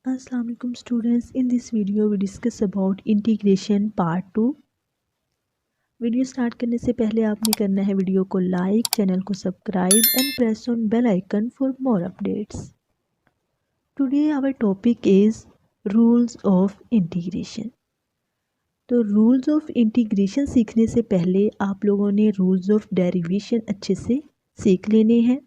Assalamu alaikum students. In this video we discuss about integration part 2. Video start करने से पहले आपने करना है वीडियो को लाइक, चैनल को subscribe and press on bell icon for more updates. Today our topic is rules of integration. तो rules of integration सीखने से पहले आप लोगों ने रूल्स ऑफ डेरिवेशन अच्छे से सीख लेने हैं.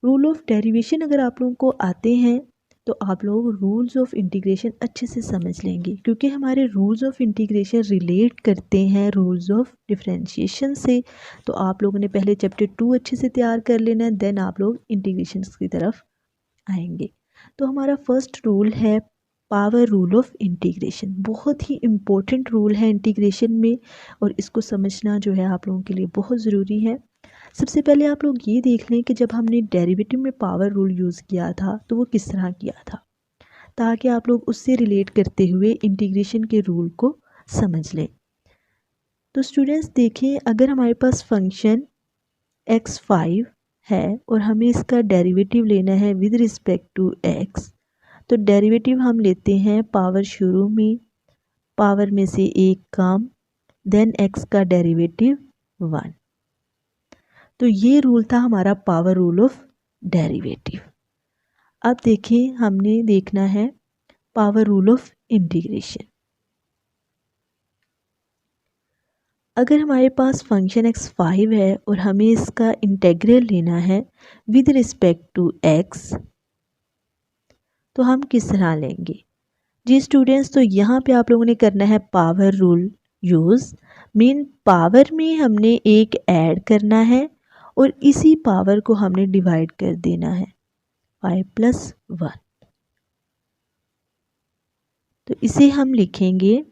रूल ऑफ डेरिवेशन अगर आप लोगों को आते हैं तो आप लोग रूल्स ऑफ इंटीग्रेशन अच्छे से समझ लेंगे, क्योंकि हमारे रूल्स ऑफ इंटीग्रेशन रिलेट करते हैं रूल्स ऑफ डिफरेंशिएशन से. तो आप लोगों ने पहले चैप्टर 2 अच्छे से तैयार कर लेना है, देन आप लोग इंटीग्रेशन की तरफ आएंगे. तो हमारा फर्स्ट रूल है पावर रूल ऑफ इंटीग्रेशन. बहुत ही इम्पोर्टेंट रूल है इंटीग्रेशन में और इसको समझना जो है आप लोगों के लिए बहुत ज़रूरी है. सबसे पहले आप लोग ये देख लें कि जब हमने डेरिवेटिव में पावर रूल यूज़ किया था तो वो किस तरह किया था, ताकि आप लोग उससे रिलेट करते हुए इंटीग्रेशन के रूल को समझ लें. तो स्टूडेंट्स देखें, अगर हमारे पास फंक्शन x5 है और हमें इसका डेरिवेटिव लेना है विद रिस्पेक्ट टू x, तो डेरिवेटिव हम लेते हैं पावर शुरू में, पावर में से एक कम, देन x का डेरिवेटिव 1. तो ये रूल था हमारा पावर रूल ऑफ डेरिवेटिव. अब देखें, हमने देखना है पावर रूल ऑफ इंटीग्रेशन. अगर हमारे पास फंक्शन x5 है और हमें इसका इंटेग्रल लेना है विद रिस्पेक्ट टू x, तो हम किस तरह लेंगे जी स्टूडेंट्स? तो यहाँ पे आप लोगों ने करना है power rule use. Mean power में हमने एक ऐड करना है और इसी पावर को हमने डिवाइड कर देना है 5 + 1. तो इसे हम लिखेंगे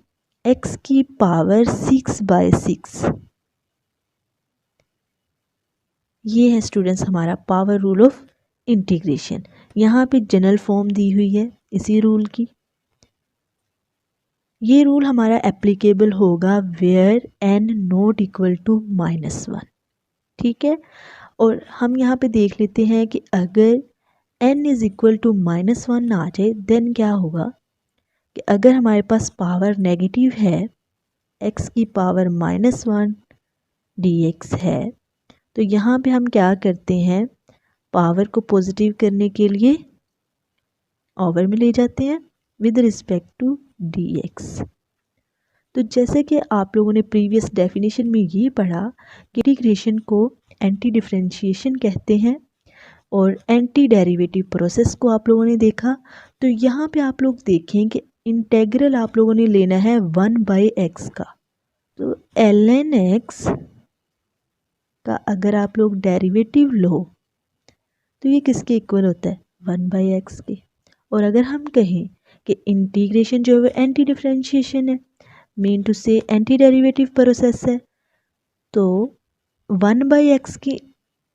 x की पावर 6/6. ये है स्टूडेंट्स हमारा पावर रूल ऑफ इंटीग्रेशन. यहाँ पे जनरल फॉर्म दी हुई है इसी रूल की. ये रूल हमारा एप्लीकेबल होगा where n not equal to -1. ठीक है. और हम यहाँ पे देख लेते हैं कि अगर n इज़ इक्वल टू -1 ना आ जाए, देन क्या होगा कि अगर हमारे पास पावर नेगेटिव है, x की पावर -1 dx है, तो यहाँ पे हम क्या करते हैं, पावर को पॉजिटिव करने के लिए ओवर में ले जाते हैं विद रिस्पेक्ट टू dx. तो जैसे कि आप लोगों ने प्रीवियस डेफिनेशन में ये पढ़ा कि इंटीग्रेशन को एंटी डिफरेंशिएशन कहते हैं और एंटी डेरिवेटिव प्रोसेस को आप लोगों ने देखा. तो यहाँ पे आप लोग देखें कि इंटेग्रल आप लोगों ने लेना है 1/x का. तो ln x का अगर आप लोग डेरिवेटिव लो तो ये किसके इक्वल होता है, 1/x के. और अगर हम कहें कि इंटीग्रेशन जो है एंटी डिफरेंशिएशन है, मीन टू से एंटी डेरिवेटिव प्रोसेस है, तो 1/x की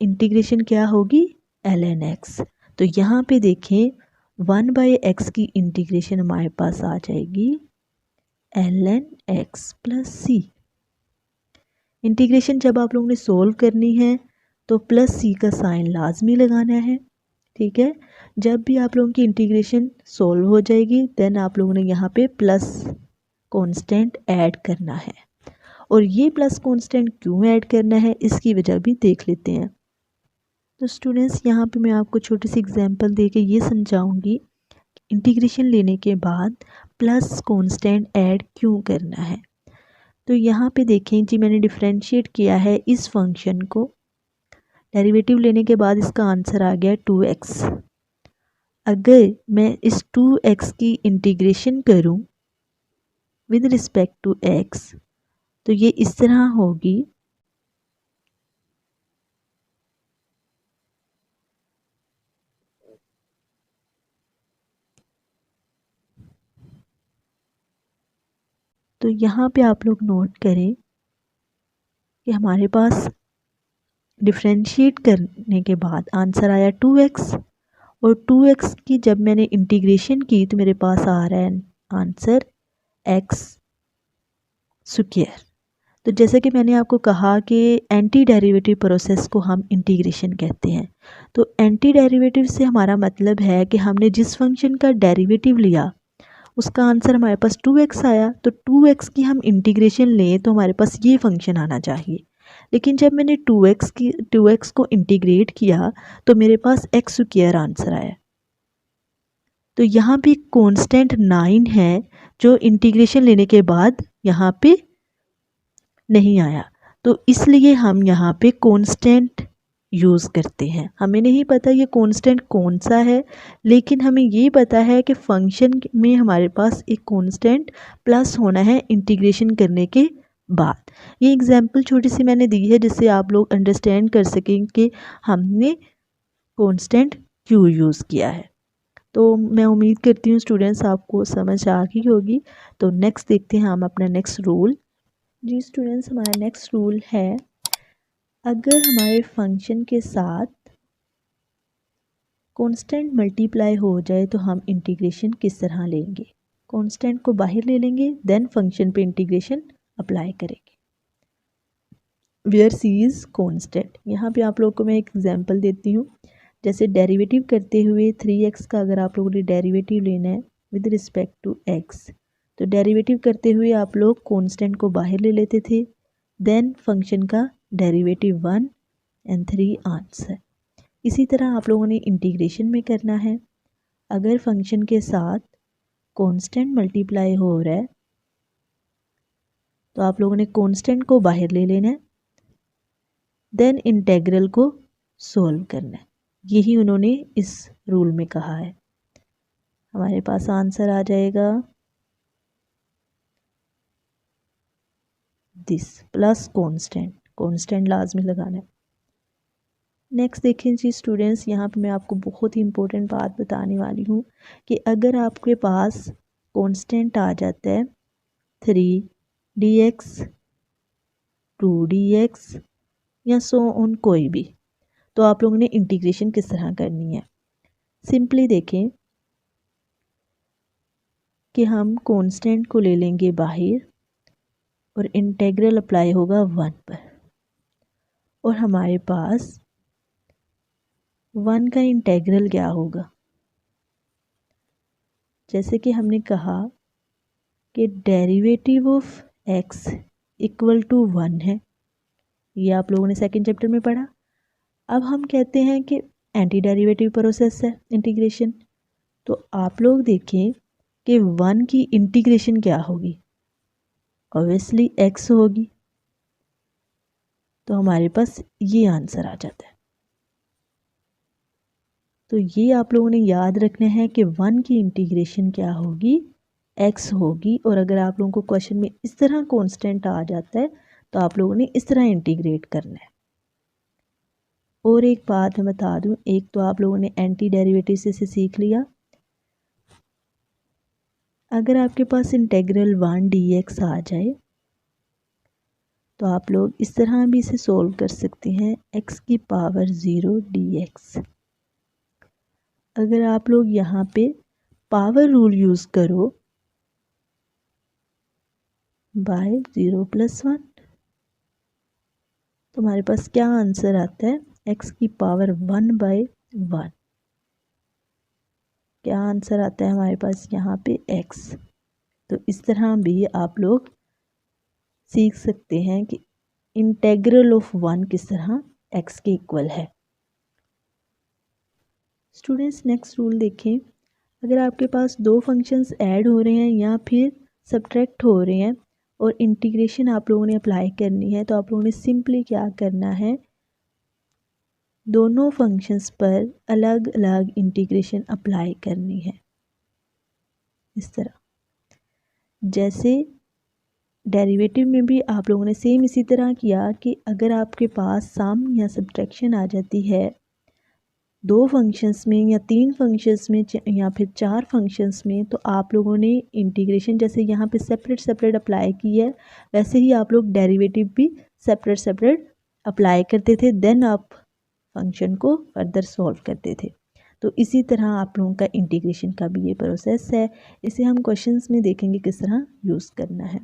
इंटीग्रेशन क्या होगी, ln x. तो यहाँ पे देखें 1/x की इंटीग्रेशन हमारे पास आ जाएगी ln x + c. इंटीग्रेशन जब आप लोगों ने सोल्व करनी है तो +c का साइन लाजमी लगाना है. ठीक है. जब भी आप लोगों की इंटीग्रेशन सोल्व हो जाएगी, देन आप लोगों ने यहाँ पे प्लस कांस्टेंट ऐड करना है. और ये प्लस कांस्टेंट क्यों ऐड करना है, इसकी वजह भी देख लेते हैं. तो स्टूडेंट्स यहाँ पे मैं आपको छोटी सी एग्जांपल दे के ये समझाऊंगी इंटीग्रेशन लेने के बाद प्लस कांस्टेंट ऐड क्यों करना है. तो यहाँ पे देखें जी, मैंने डिफरेंशिएट किया है इस फंक्शन को. डेरिवेटिव लेने के बाद इसका आंसर आ गया 2x. अगर मैं इस 2x की इंटीग्रेशन करूँ विद रिस्पेक्ट टू x, तो ये इस तरह होगी. तो यहाँ पे आप लोग नोट करें कि हमारे पास डिफरेंशिएट करने के बाद आंसर आया 2x, और 2x की जब मैंने इंटीग्रेशन की तो मेरे पास आ रहा है आंसर x². तो जैसे कि मैंने आपको कहा कि एंटी डेरिवेटिव प्रोसेस को हम इंटीग्रेशन कहते हैं। तो एंटी डेरिवेटिव से हमारा मतलब है कि हमने जिस फंक्शन का डेरिवेटिव लिया उसका आंसर हमारे पास 2x आया, तो 2x की हम इंटीग्रेशन लें तो हमारे पास ये फंक्शन आना चाहिए। लेकिन जब मैंने 2x को इंटीग्रेट किया तो मेरे पास x स्क्वायर आंसर आया। तो यहाँ पे कांस्टेंट 9 है जो इंटीग्रेशन लेने के बाद यहाँ पे नहीं आया, तो इसलिए हम यहाँ पे कांस्टेंट यूज़ करते हैं। हमें नहीं पता ये कांस्टेंट कौन सा है, लेकिन हमें ये पता है कि फंक्शन में हमारे पास एक कांस्टेंट प्लस होना है इंटीग्रेशन करने के बाद। ये एग्जांपल छोटी सी मैंने दी है जिससे आप लोग अंडरस्टैंड कर सकें कि हमने कांस्टेंट क्यों यूज़ किया है। तो मैं उम्मीद करती हूँ स्टूडेंट्स आपको समझ आ गई होगी। तो नेक्स्ट देखते हैं हम अपना नेक्स्ट रूल। जी स्टूडेंट्स, हमारा नेक्स्ट रूल है, अगर हमारे फंक्शन के साथ कांस्टेंट मल्टीप्लाई हो जाए तो हम इंटीग्रेशन किस तरह लेंगे। कांस्टेंट को बाहर ले लेंगे, देन फंक्शन पे इंटीग्रेशन अप्लाई करेंगे। Where c is constant. यहाँ पे आप लोगों को मैं एक एग्जांपल देती हूँ। जैसे डेरिवेटिव करते हुए 3x का अगर आप लोगों ने डेरिवेटिव लेना है विद रिस्पेक्ट टू x, तो डेरिवेटिव करते हुए आप लोग कांस्टेंट को बाहर ले लेते थे, देन फंक्शन का डेरिवेटिव 1 एंड 3 आंसर। इसी तरह आप लोगों ने इंटीग्रेशन में करना है। अगर फंक्शन के साथ कांस्टेंट मल्टीप्लाई हो रहा है तो आप लोगों ने कांस्टेंट को बाहर ले लेना है, देन इंटेग्रल को सोल्व करना है। यही उन्होंने इस रूल में कहा है। हमारे पास आंसर आ जाएगा दिस प्लस कांस्टेंट, कांस्टेंट लाजमी लगाना है। नेक्स्ट देखें जी स्टूडेंट्स, यहाँ पे मैं आपको बहुत ही इम्पोर्टेंट बात बताने वाली हूँ कि अगर आपके पास कांस्टेंट आ जाता है 3dx 2dx या सो ऑन कोई भी, तो आप लोगों ने इंटीग्रेशन किस तरह करनी है। सिंपली देखें कि हम कांस्टेंट को ले लेंगे बाहर और इंटेग्रल अप्लाई होगा 1 पर, और हमारे पास 1 का इंटेग्रल क्या होगा। जैसे कि हमने कहा कि derivative of x equal to 1 है, ये आप लोगों ने सेकंड चैप्टर में पढ़ा। अब हम कहते हैं कि एंटी डेरिवेटिव प्रोसेस है इंटीग्रेशन, तो आप लोग देखें कि 1 की इंटीग्रेशन क्या होगी, ऑब्वियसली x होगी। तो हमारे पास ये आंसर आ जाता है। तो ये आप लोगों ने याद रखना है कि 1 की इंटीग्रेशन क्या होगी, x होगी। और अगर आप लोगों को क्वेश्चन में इस तरह कांस्टेंट आ जाता है तो आप लोगों ने इस तरह इंटीग्रेट करना है। और एक बात मैं बता दूं, एक तो आप लोगों ने एंटी डेरिवेटिव से सीख लिया। अगर आपके पास इंटेग्रल 1 dx आ जाए तो आप लोग इस तरह भी इसे सोल्व कर सकते हैं, x की पावर 0 dx। अगर आप लोग यहाँ पे पावर रूल यूज़ करो बाय 0 + 1, तो हमारे पास क्या आंसर आता है, x की पावर 1/1। क्या आंसर आता है हमारे पास यहाँ पे x। तो इस तरह भी आप लोग सीख सकते हैं कि इंटेग्रल ऑफ 1 किस तरह x के इक्वल है। स्टूडेंट्स नेक्स्ट रूल देखें, अगर आपके पास दो फंक्शंस ऐड हो रहे हैं या फिर सब्ट्रैक्ट हो रहे हैं और इंटीग्रेशन आप लोगों ने अप्लाई करनी है, तो आप लोगों ने सिंपली क्या करना है, दोनों फंक्शंस पर अलग अलग इंटीग्रेशन अप्लाई करनी है। इस तरह जैसे डेरिवेटिव में भी आप लोगों ने सेम इसी तरह किया कि अगर आपके पास सम या सब्ट्रैक्शन आ जाती है दो फंक्शंस में या 3 फंक्शंस में या फिर 4 फंक्शंस में, तो आप लोगों ने इंटीग्रेशन जैसे यहाँ पे सेपरेट सेपरेट अप्लाई की है, वैसे ही आप लोग डेरिवेटिव भी सेपरेट सेपरेट अप्लाई करते थे, देन आप फंक्शन को फर्दर सॉल्व करते थे। तो इसी तरह आप लोगों का इंटीग्रेशन का भी ये प्रोसेस है। इसे हम क्वेश्चंस में देखेंगे किस तरह यूज़ करना है।